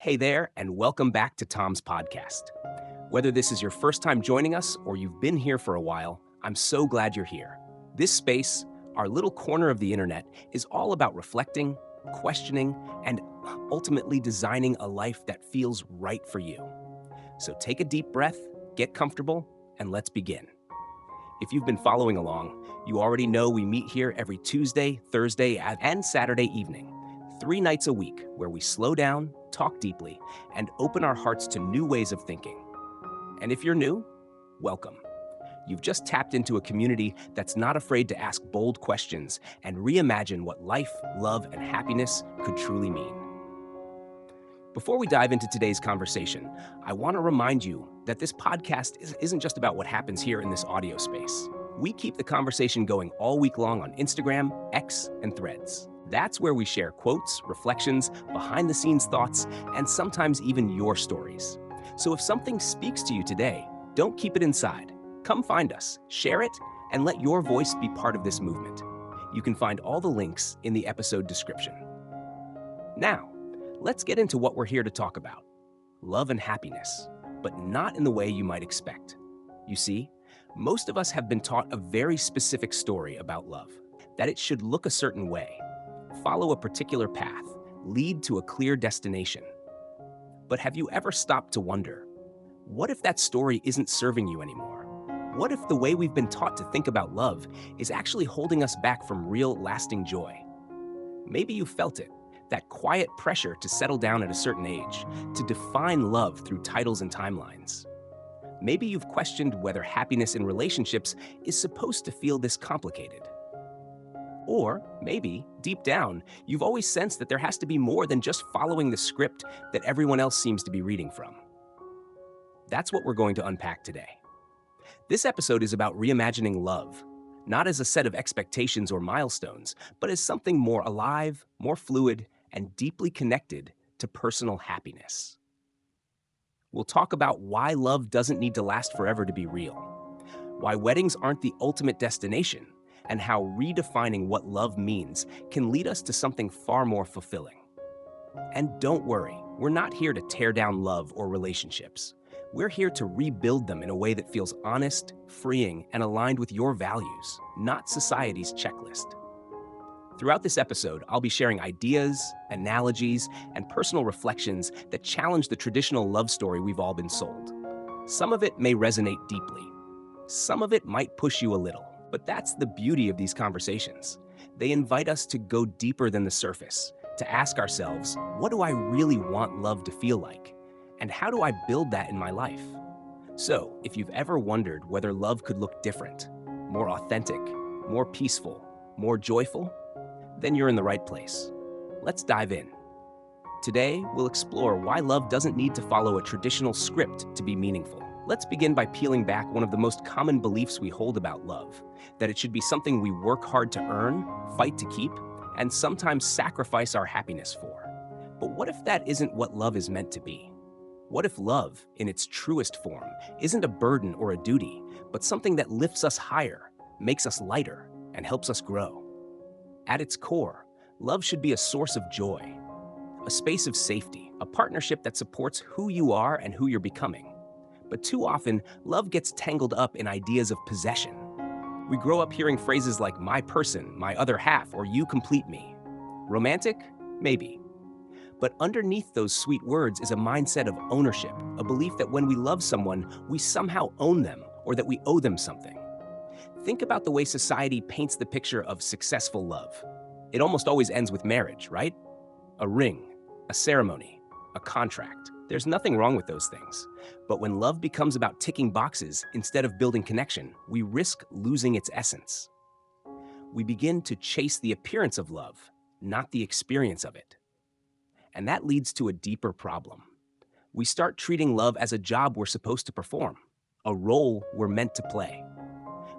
Hey there, and welcome back to Tom's podcast. Whether this is your first time joining us or you've been here for a while, I'm so glad you're here. This space, our little corner of the internet, is all about reflecting, questioning, and ultimately designing a life that feels right for you. So take a deep breath, get comfortable, and let's begin. If you've been following along, you already know we meet here every Tuesday, Thursday, and Saturday evening, 3 nights a week, where we slow down, talk deeply, and open our hearts to new ways of thinking. And if you're new, welcome. You've just tapped into a community that's not afraid to ask bold questions and reimagine what life, love, and happiness could truly mean. Before we dive into today's conversation, I want to remind you that this podcast isn't just about what happens here in this audio space. We keep the conversation going all week long on Instagram, X, and Threads. That's where we share quotes, reflections, behind-the-scenes thoughts, and sometimes even your stories. So if something speaks to you today, don't keep it inside. Come find us, share it, and let your voice be part of this movement. You can find all the links in the episode description. Now, let's get into what we're here to talk about. Love and happiness, but not in the way you might expect. You see, most of us have been taught a very specific story about love, that it should look a certain way, follow a particular path, lead to a clear destination. But have you ever stopped to wonder, what if that story isn't serving you anymore? What if the way we've been taught to think about love is actually holding us back from real, lasting joy? Maybe you felt it, that quiet pressure to settle down at a certain age, to define love through titles and timelines. Maybe you've questioned whether happiness in relationships is supposed to feel this complicated. Or maybe, deep down, you've always sensed that there has to be more than just following the script that everyone else seems to be reading from. That's what we're going to unpack today. This episode is about reimagining love, not as a set of expectations or milestones, but as something more alive, more fluid, and deeply connected to personal happiness. We'll talk about why love doesn't need to last forever to be real, why weddings aren't the ultimate destination, and how redefining what love means can lead us to something far more fulfilling. And don't worry, we're not here to tear down love or relationships. We're here to rebuild them in a way that feels honest, freeing, and aligned with your values, not society's checklist. Throughout this episode, I'll be sharing ideas, analogies, and personal reflections that challenge the traditional love story we've all been sold. Some of it may resonate deeply. Some of it might push you a little. But that's the beauty of these conversations. They invite us to go deeper than the surface, to ask ourselves, what do I really want love to feel like? And how do I build that in my life? So, if you've ever wondered whether love could look different, more authentic, more peaceful, more joyful, then you're in the right place. Let's dive in. Today, we'll explore why love doesn't need to follow a traditional script to be meaningful. Let's begin by peeling back one of the most common beliefs we hold about love, that it should be something we work hard to earn, fight to keep, and sometimes sacrifice our happiness for. But what if that isn't what love is meant to be? What if love, in its truest form, isn't a burden or a duty, but something that lifts us higher, makes us lighter, and helps us grow? At its core, love should be a source of joy, a space of safety, a partnership that supports who you are and who you're becoming. But too often, love gets tangled up in ideas of possession. We grow up hearing phrases like my person, my other half, or you complete me. Romantic? Maybe. But underneath those sweet words is a mindset of ownership, a belief that when we love someone, we somehow own them or that we owe them something. Think about the way society paints the picture of successful love. It almost always ends with marriage, right? A ring, a ceremony, a contract. There's nothing wrong with those things. But when love becomes about ticking boxes instead of building connection, we risk losing its essence. We begin to chase the appearance of love, not the experience of it. And that leads to a deeper problem. We start treating love as a job we're supposed to perform, a role we're meant to play.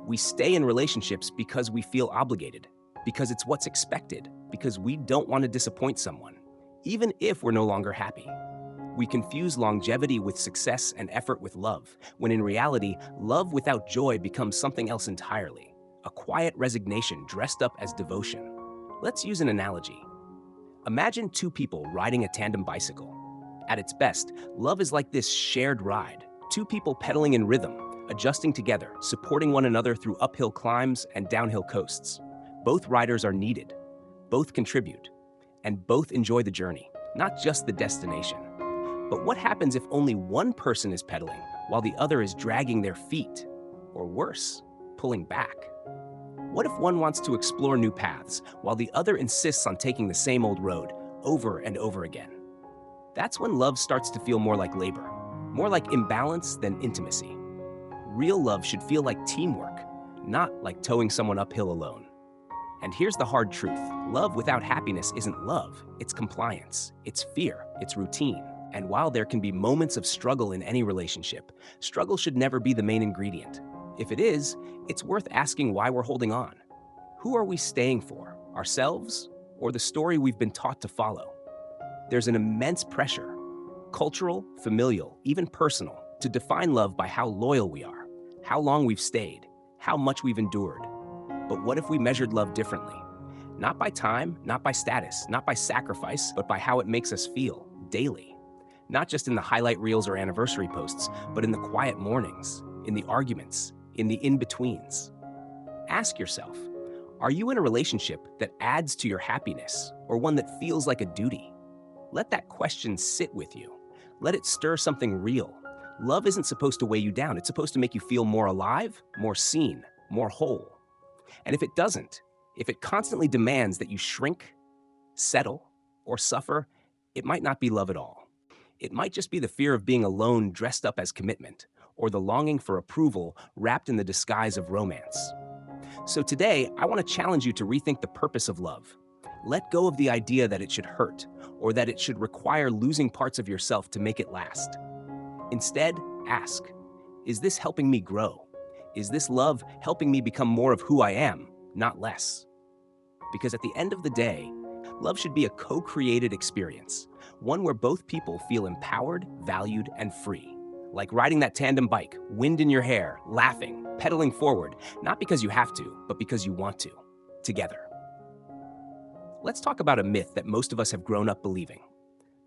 We stay in relationships because we feel obligated, because it's what's expected, because we don't want to disappoint someone, even if we're no longer happy. We confuse longevity with success and effort with love, when in reality, love without joy becomes something else entirely, a quiet resignation dressed up as devotion. Let's use an analogy. Imagine 2 people riding a tandem bicycle. At its best, love is like this shared ride, two people pedaling in rhythm, adjusting together, supporting one another through uphill climbs and downhill coasts. Both riders are needed, both contribute, and both enjoy the journey, not just the destination. But what happens if only one person is pedaling while the other is dragging their feet? Or worse, pulling back? What if one wants to explore new paths while the other insists on taking the same old road over and over again? That's when love starts to feel more like labor, more like imbalance than intimacy. Real love should feel like teamwork, not like towing someone uphill alone. And here's the hard truth. Love without happiness isn't love, it's compliance, it's fear, it's routine. And while there can be moments of struggle in any relationship, struggle should never be the main ingredient. If it is, it's worth asking why we're holding on. Who are we staying for, ourselves or the story we've been taught to follow? There's an immense pressure, cultural, familial, even personal, to define love by how loyal we are, how long we've stayed, how much we've endured. But what if we measured love differently? Not by time, not by status, not by sacrifice, but by how it makes us feel daily. Not just in the highlight reels or anniversary posts, but in the quiet mornings, in the arguments, in the in-betweens. Ask yourself, are you in a relationship that adds to your happiness or one that feels like a duty? Let that question sit with you. Let it stir something real. Love isn't supposed to weigh you down. It's supposed to make you feel more alive, more seen, more whole. And if it doesn't, if it constantly demands that you shrink, settle, or suffer, it might not be love at all. It might just be the fear of being alone dressed up as commitment, or the longing for approval wrapped in the disguise of romance. So today, I want to challenge you to rethink the purpose of love. Let go of the idea that it should hurt, or that it should require losing parts of yourself to make it last. Instead, ask, is this helping me grow? Is this love helping me become more of who I am, not less? Because at the end of the day, love should be a co-created experience, one where both people feel empowered, valued, and free. Like riding that tandem bike, wind in your hair, laughing, pedaling forward, not because you have to, but because you want to, together. Let's talk about a myth that most of us have grown up believing.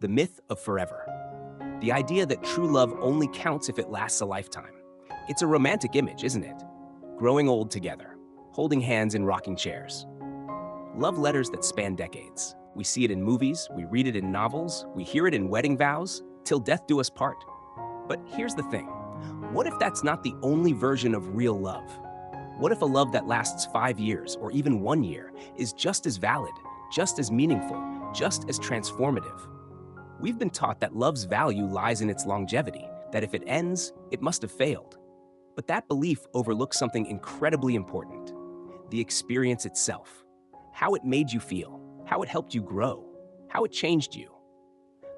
The myth of forever. The idea that true love only counts if it lasts a lifetime. It's a romantic image, isn't it? Growing old together, holding hands in rocking chairs. Love letters that span decades. We see it in movies, we read it in novels, we hear it in wedding vows, till death do us part. But here's the thing. What if that's not the only version of real love? What if a love that lasts 5 years or even 1 year is just as valid, just as meaningful, just as transformative? We've been taught that love's value lies in its longevity, that if it ends, it must have failed. But that belief overlooks something incredibly important: the experience itself. How it made you feel, how it helped you grow, how it changed you.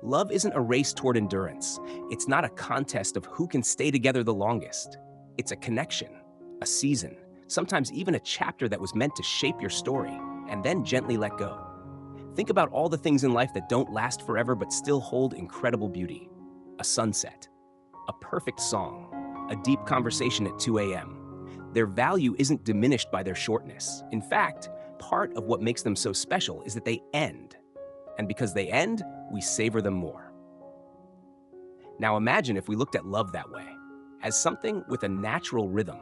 Love isn't a race toward endurance. It's not a contest of who can stay together the longest. It's a connection, a season, sometimes even a chapter that was meant to shape your story and then gently let go. Think about all the things in life that don't last forever but still hold incredible beauty. A sunset, a perfect song, a deep conversation at 2 a.m. Their value isn't diminished by their shortness. In fact, part of what makes them so special is that they end. And because they end, we savor them more. Now imagine if we looked at love that way, as something with a natural rhythm.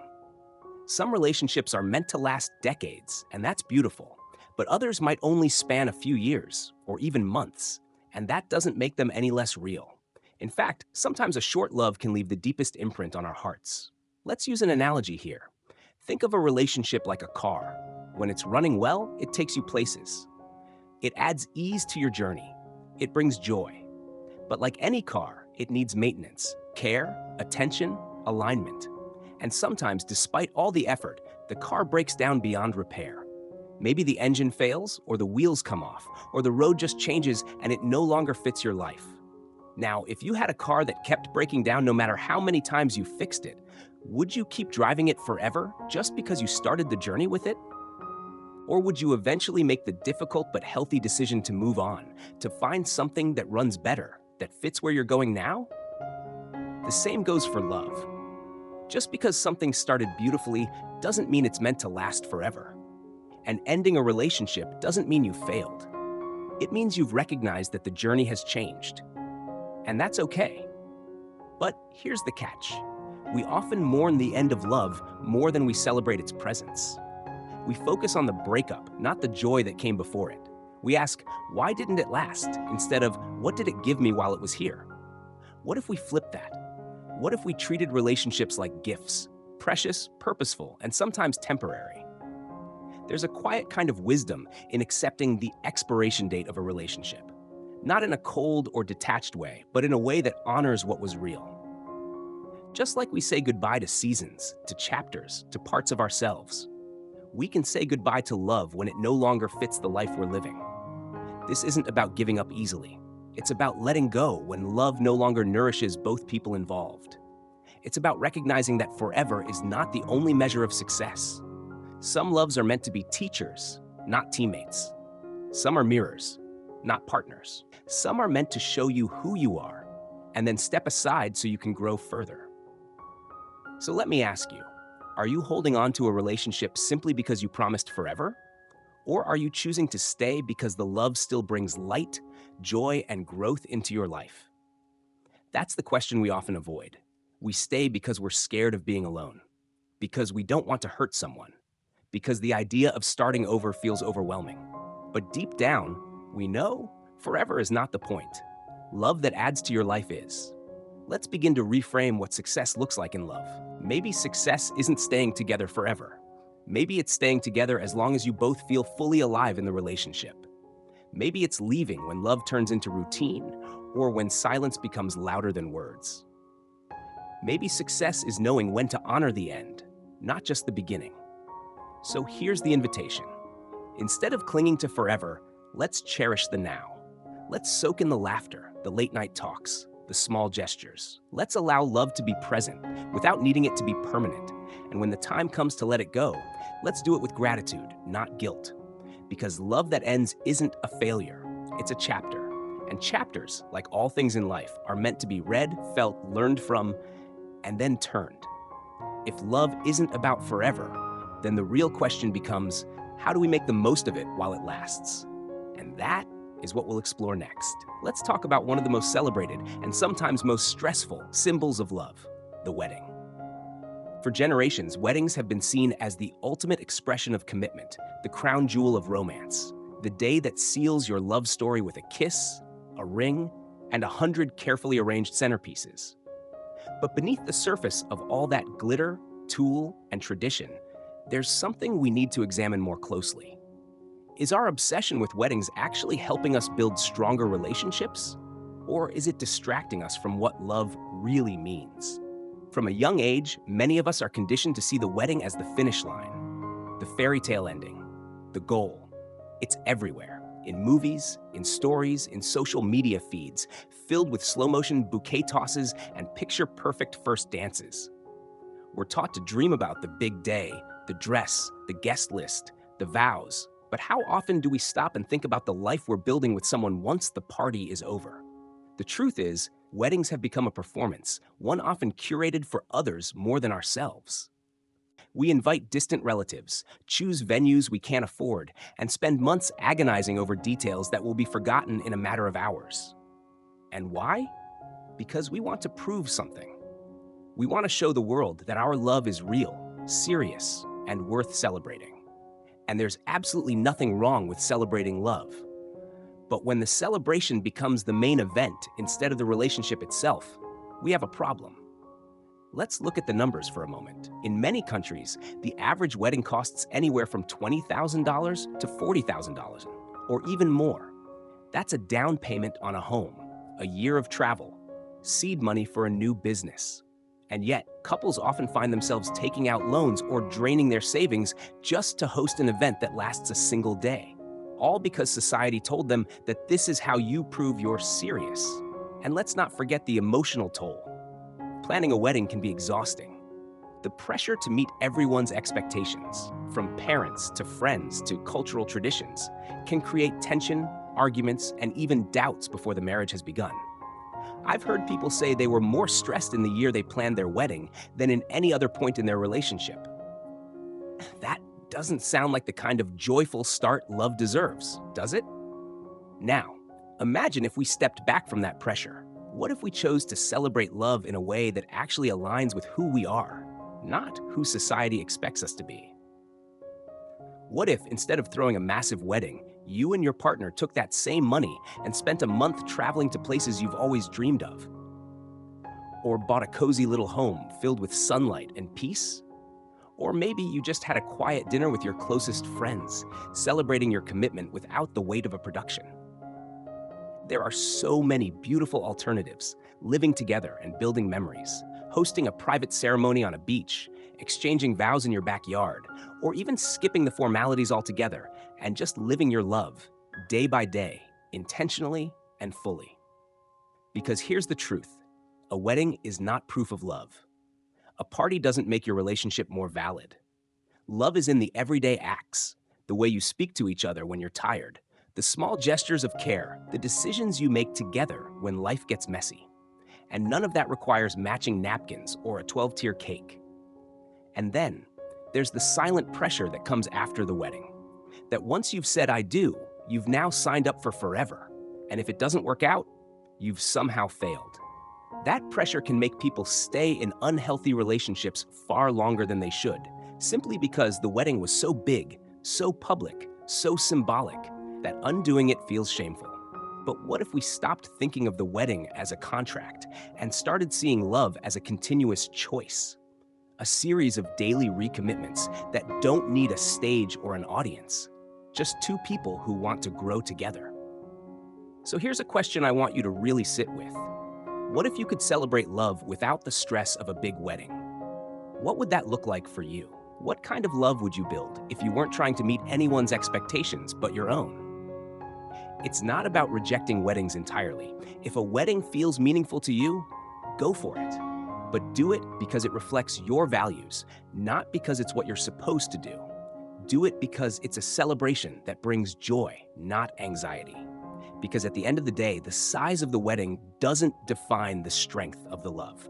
Some relationships are meant to last decades, and that's beautiful. But others might only span a few years, or even months, and that doesn't make them any less real. In fact, sometimes a short love can leave the deepest imprint on our hearts. Let's use an analogy here. Think of a relationship like a car. When it's running well, it takes you places. It adds ease to your journey. It brings joy. But like any car, it needs maintenance, care, attention, alignment. And sometimes, despite all the effort, the car breaks down beyond repair. Maybe the engine fails, or the wheels come off, or the road just changes and it no longer fits your life. Now, if you had a car that kept breaking down no matter how many times you fixed it, would you keep driving it forever just because you started the journey with it? Or would you eventually make the difficult but healthy decision to move on, to find something that runs better, that fits where you're going now? The same goes for love. Just because something started beautifully doesn't mean it's meant to last forever. And ending a relationship doesn't mean you failed. It means you've recognized that the journey has changed. And that's okay. But here's the catch. We often mourn the end of love more than we celebrate its presence. We focus on the breakup, not the joy that came before it. We ask, why didn't it last? Instead of, what did it give me while it was here? What if we flipped that? What if we treated relationships like gifts, precious, purposeful, and sometimes temporary? There's a quiet kind of wisdom in accepting the expiration date of a relationship. Not in a cold or detached way, but in a way that honors what was real. Just like we say goodbye to seasons, to chapters, to parts of ourselves, we can say goodbye to love when it no longer fits the life we're living. This isn't about giving up easily. It's about letting go when love no longer nourishes both people involved. It's about recognizing that forever is not the only measure of success. Some loves are meant to be teachers, not teammates. Some are mirrors, not partners. Some are meant to show you who you are, and then step aside so you can grow further. So let me ask you, are you holding on to a relationship simply because you promised forever? Or are you choosing to stay because the love still brings light, joy, and growth into your life? That's the question we often avoid. We stay because we're scared of being alone, because we don't want to hurt someone, because the idea of starting over feels overwhelming. But deep down, we know forever is not the point. Love that adds to your life is. Let's begin to reframe what success looks like in love. Maybe success isn't staying together forever. Maybe it's staying together as long as you both feel fully alive in the relationship. Maybe it's leaving when love turns into routine or when silence becomes louder than words. Maybe success is knowing when to honor the end, not just the beginning. So here's the invitation. Instead of clinging to forever, let's cherish the now. Let's soak in the laughter, the late-night talks, the small gestures. Let's allow love to be present without needing it to be permanent. And when the time comes to let it go, let's do it with gratitude, not guilt. Because love that ends isn't a failure, it's a chapter. And chapters, like all things in life, are meant to be read, felt, learned from, and then turned. If love isn't about forever, then the real question becomes, how do we make the most of it while it lasts? And that is what we'll explore next. Let's talk about one of the most celebrated and sometimes most stressful symbols of love, the wedding. For generations, weddings have been seen as the ultimate expression of commitment, the crown jewel of romance, the day that seals your love story with a kiss, a ring, and 100 carefully arranged centerpieces. But beneath the surface of all that glitter, tool, and tradition, there's something we need to examine more closely. Is our obsession with weddings actually helping us build stronger relationships? Or is it distracting us from what love really means? From a young age, many of us are conditioned to see the wedding as the finish line, the fairy tale ending, the goal. It's everywhere, in movies, in stories, in social media feeds, filled with slow-motion bouquet tosses and picture-perfect first dances. We're taught to dream about the big day, the dress, the guest list, the vows. But how often do we stop and think about the life we're building with someone once the party is over? The truth is, weddings have become a performance, one often curated for others more than ourselves. We invite distant relatives, choose venues we can't afford, and spend months agonizing over details that will be forgotten in a matter of hours. And why? Because we want to prove something. We want to show the world that our love is real, serious, and worth celebrating. And there's absolutely nothing wrong with celebrating love. But when the celebration becomes the main event instead of the relationship itself, we have a problem. Let's look at the numbers for a moment. In many countries, the average wedding costs anywhere from $20,000 to $40,000, or even more. That's a down payment on a home, a year of travel, seed money for a new business. And yet, couples often find themselves taking out loans or draining their savings just to host an event that lasts a single day. All because society told them that this is how you prove you're serious. And let's not forget the emotional toll. Planning a wedding can be exhausting. The pressure to meet everyone's expectations, from parents to friends to cultural traditions, can create tension, arguments, and even doubts before the marriage has begun. I've heard people say they were more stressed in the year they planned their wedding than in any other point in their relationship. That doesn't sound like the kind of joyful start love deserves, does it? Now, imagine if we stepped back from that pressure, What if we chose to celebrate love in a way that actually aligns with who we are, not who society expects us to be? What if, instead of throwing a massive wedding, you and your partner took that same money and spent a month traveling to places you've always dreamed of? Or bought a cozy little home filled with sunlight and peace? Or maybe you just had a quiet dinner with your closest friends, celebrating your commitment without the weight of a production. There are so many beautiful alternatives: living together and building memories, hosting a private ceremony on a beach, exchanging vows in your backyard, or even skipping the formalities altogether and just living your love day by day, intentionally and fully. Because here's the truth: a wedding is not proof of love. A party doesn't make your relationship more valid. Love is in the everyday acts, the way you speak to each other when you're tired, the small gestures of care, the decisions you make together when life gets messy. And none of that requires matching napkins or a 12-tier cake. And then, there's the silent pressure that comes after the wedding. That once you've said "I do," you've now signed up for forever. And if it doesn't work out, you've somehow failed. That pressure can make people stay in unhealthy relationships far longer than they should, simply because the wedding was so big, so public, so symbolic, that undoing it feels shameful. But what if we stopped thinking of the wedding as a contract and started seeing love as a continuous choice? A series of daily recommitments that don't need a stage or an audience, just two people who want to grow together. So here's a question I want you to really sit with. What if you could celebrate love without the stress of a big wedding? What would that look like for you? What kind of love would you build if you weren't trying to meet anyone's expectations but your own? It's not about rejecting weddings entirely. If a wedding feels meaningful to you, go for it. But do it because it reflects your values, not because it's what you're supposed to do. Do it because it's a celebration that brings joy, not anxiety. Because at the end of the day, the size of the wedding doesn't define the strength of the love.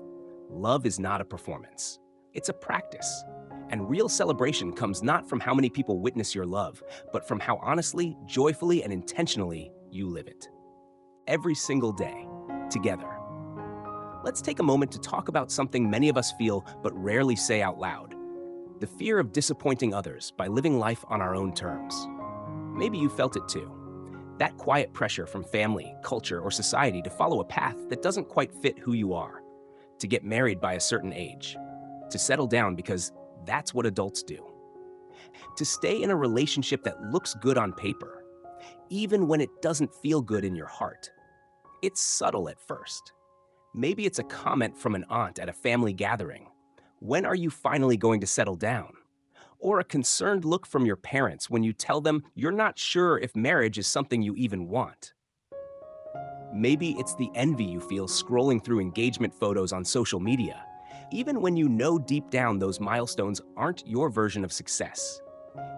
Love is not a performance. It's a practice. And real celebration comes not from how many people witness your love, but from how honestly, joyfully, and intentionally you live it. Every single day, together. Let's take a moment to talk about something many of us feel but rarely say out loud: the fear of disappointing others by living life on our own terms. Maybe you felt it too. That quiet pressure from family, culture, or society to follow a path that doesn't quite fit who you are, to get married by a certain age, to settle down because that's what adults do, to stay in a relationship that looks good on paper, even when it doesn't feel good in your heart. It's subtle at first. Maybe it's a comment from an aunt at a family gathering. When are you finally going to settle down? Or a concerned look from your parents when you tell them you're not sure if marriage is something you even want. Maybe it's the envy you feel scrolling through engagement photos on social media, even when you know deep down those milestones aren't your version of success.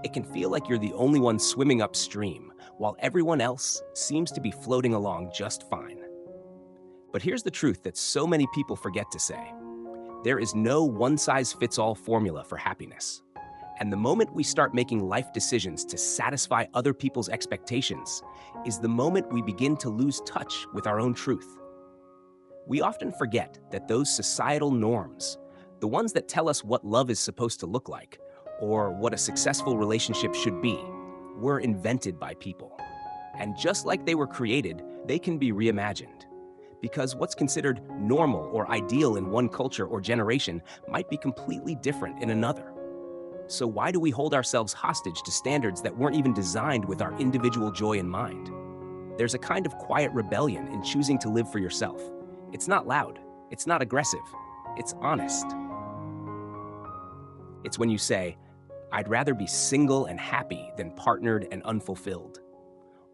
It can feel like you're the only one swimming upstream, while everyone else seems to be floating along just fine. But here's the truth that so many people forget to say. There is no one-size-fits-all formula for happiness. And the moment we start making life decisions to satisfy other people's expectations is the moment we begin to lose touch with our own truth. We often forget that those societal norms, the ones that tell us what love is supposed to look like, or what a successful relationship should be, were invented by people. And just like they were created, they can be reimagined. Because what's considered normal or ideal in one culture or generation might be completely different in another. So why do we hold ourselves hostage to standards that weren't even designed with our individual joy in mind? There's a kind of quiet rebellion in choosing to live for yourself. It's not loud. It's not aggressive. It's honest. It's when you say, "I'd rather be single and happy than partnered and unfulfilled."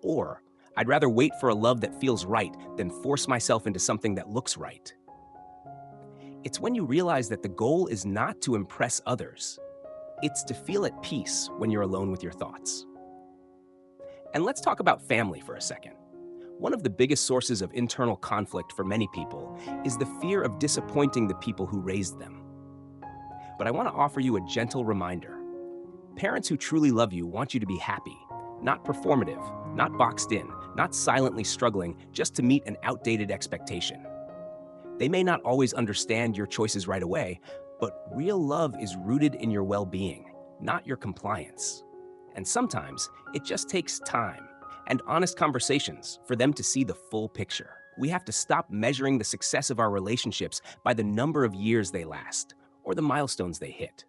Or, "I'd rather wait for a love that feels right than force myself into something that looks right." It's when you realize that the goal is not to impress others. It's to feel at peace when you're alone with your thoughts. And let's talk about family for a second. One of the biggest sources of internal conflict for many people is the fear of disappointing the people who raised them. But I want to offer you a gentle reminder. Parents who truly love you want you to be happy, not performative, not boxed in, not silently struggling just to meet an outdated expectation. They may not always understand your choices right away, but real love is rooted in your well-being, not your compliance. And sometimes it just takes time and honest conversations for them to see the full picture. We have to stop measuring the success of our relationships by the number of years they last or the milestones they hit.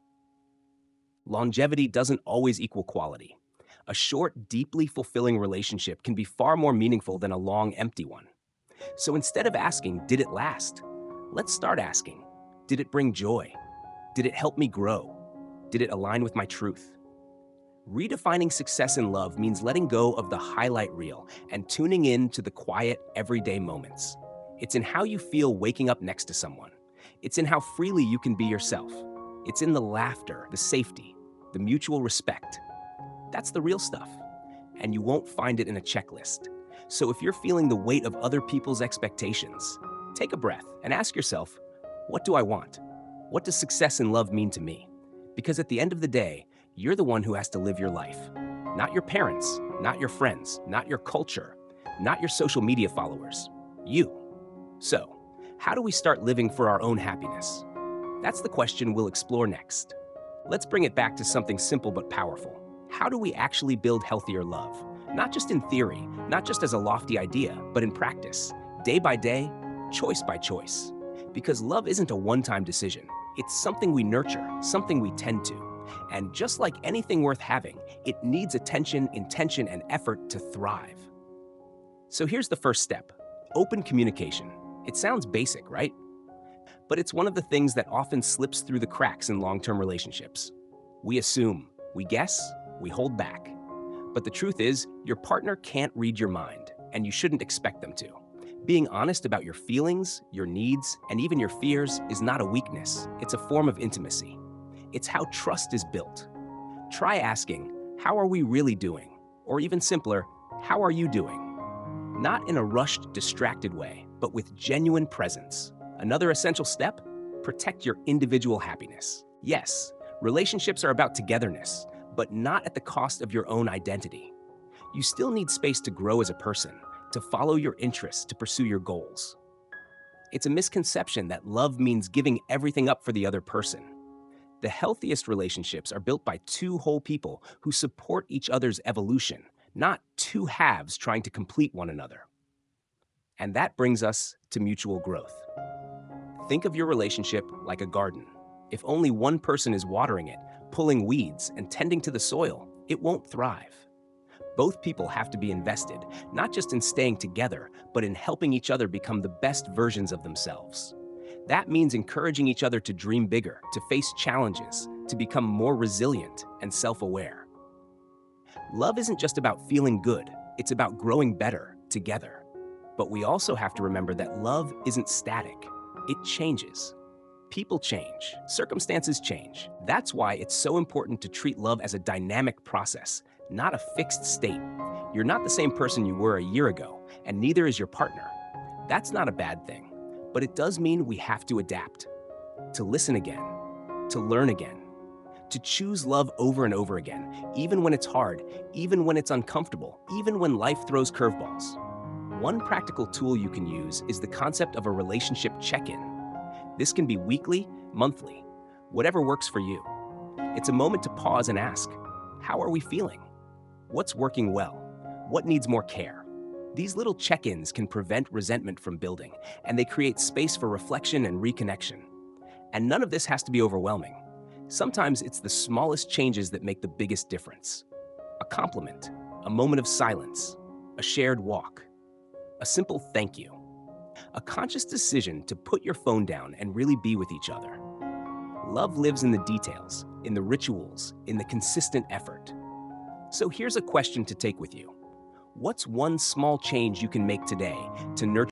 Longevity doesn't always equal quality. A short, deeply fulfilling relationship can be far more meaningful than a long, empty one. So instead of asking, did it last? Let's start asking, did it bring joy? Did it help me grow? Did it align with my truth? Redefining success in love means letting go of the highlight reel and tuning in to the quiet, everyday moments. It's in how you feel waking up next to someone. It's in how freely you can be yourself. It's in the laughter, the safety, the mutual respect. That's the real stuff, and you won't find it in a checklist. So if you're feeling the weight of other people's expectations, take a breath and ask yourself, what do I want? What does success in love mean to me? Because at the end of the day, you're the one who has to live your life. Not your parents, not your friends, not your culture, not your social media followers. You. So, how do we start living for our own happiness? That's the question we'll explore next. Let's bring it back to something simple but powerful. How do we actually build healthier love? Not just in theory, not just as a lofty idea, but in practice, day by day, choice by choice. Because love isn't a one-time decision. It's something we nurture, something we tend to. And just like anything worth having, it needs attention, intention, and effort to thrive. So here's the first step: open communication. It sounds basic, right? But it's one of the things that often slips through the cracks in long-term relationships. We assume, we guess, we hold back. But the truth is, your partner can't read your mind, and you shouldn't expect them to. Being honest about your feelings, your needs, and even your fears is not a weakness. It's a form of intimacy. It's how trust is built. Try asking, how are we really doing? Or even simpler, how are you doing? Not in a rushed, distracted way, but with genuine presence. Another essential step: protect your individual happiness. Yes, relationships are about togetherness, but not at the cost of your own identity. You still need space to grow as a person, to follow your interests, to pursue your goals. It's a misconception that love means giving everything up for the other person. The healthiest relationships are built by two whole people who support each other's evolution, not two halves trying to complete one another. And that brings us to mutual growth. Think of your relationship like a garden. If only one person is watering it, pulling weeds, and tending to the soil, it won't thrive. Both people have to be invested, not just in staying together, but in helping each other become the best versions of themselves. That means encouraging each other to dream bigger, to face challenges, to become more resilient and self-aware. Love isn't just about feeling good, it's about growing better together. But we also have to remember that love isn't static. It changes. People change, circumstances change. That's why it's so important to treat love as a dynamic process, not a fixed state. You're not the same person you were a year ago, and neither is your partner. That's not a bad thing, but it does mean we have to adapt, to listen again, to learn again, to choose love over and over again, even when it's hard, even when it's uncomfortable, even when life throws curveballs. One practical tool you can use is the concept of a relationship check-in. This can be weekly, monthly, whatever works for you. It's a moment to pause and ask, how are we feeling? What's working well? What needs more care? These little check-ins can prevent resentment from building, and they create space for reflection and reconnection. And none of this has to be overwhelming. Sometimes it's the smallest changes that make the biggest difference. A compliment, a moment of silence, a shared walk, a simple thank you. A conscious decision to put your phone down and really be with each other. Love lives in the details, in the rituals, in the consistent effort. So here's a question to take with you. What's one small change you can make today to nurture